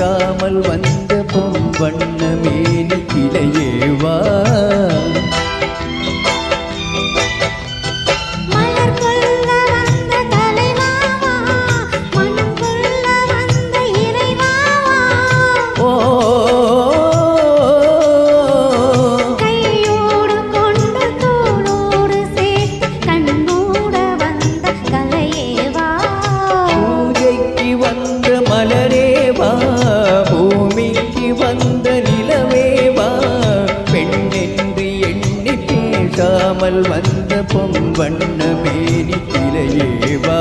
பேசாமல் வந்த பொன்வண்ண மேனி கிளையேவா மலரேவா பூமிக்கு வந்த நிலவேவா பெண்ணென்று எண்ணி பேசாமல் வந்த பொன்வண்ண மேனி கிளையேவா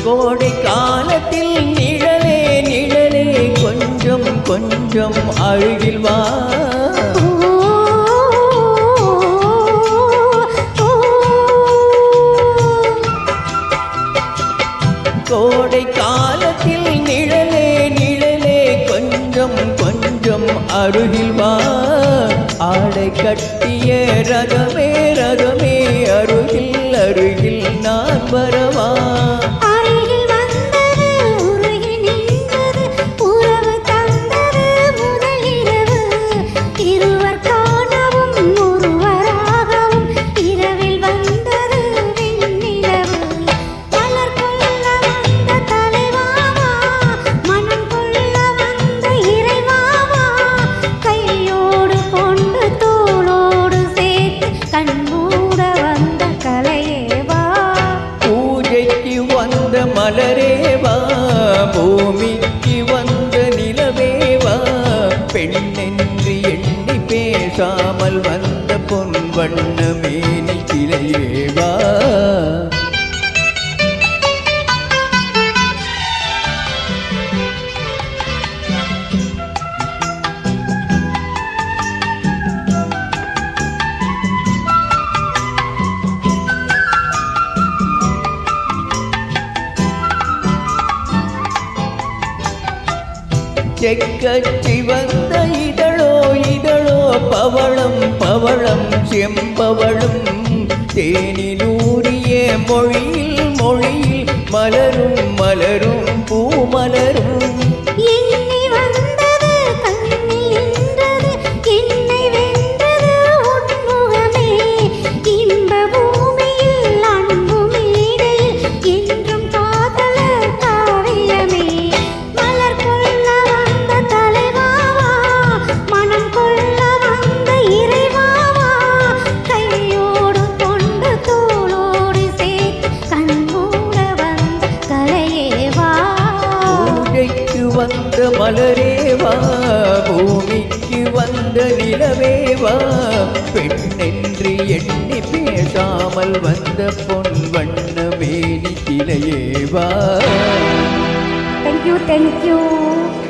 கோடை காலத்தில் நிழலே நிழலே கொஞ்சம் கொஞ்சம் அருகில் வா கோடை காலத்தில் நிழலே நிழலே கொஞ்சம் கொஞ்சம் அருகில் வா ஆடை கட்டிய ரகமே ரகமே அருகில் அருகில் நான் வரவா மலரேவா பூமிக்கு வந்த நிலவேவா பெண்ணென்று எண்ணி பேசாமல் வந்த பொன்வண்ண மேனி கிளையேவா செக்கச்சி வந்த இதழோ இதழோ பவளம் பவளம் செம்பவளும் தேனிலூரிய மொழியில் மொழியில் மலரும் மலரும் பூமலரும் வந்த மலரேவா பூமிக்கு வந்த நிலவேவா பெண்ணென்று எண்ணி பேசாமல் வந்த பொன்வண்ண மேனி கிளையேவா. Thank you.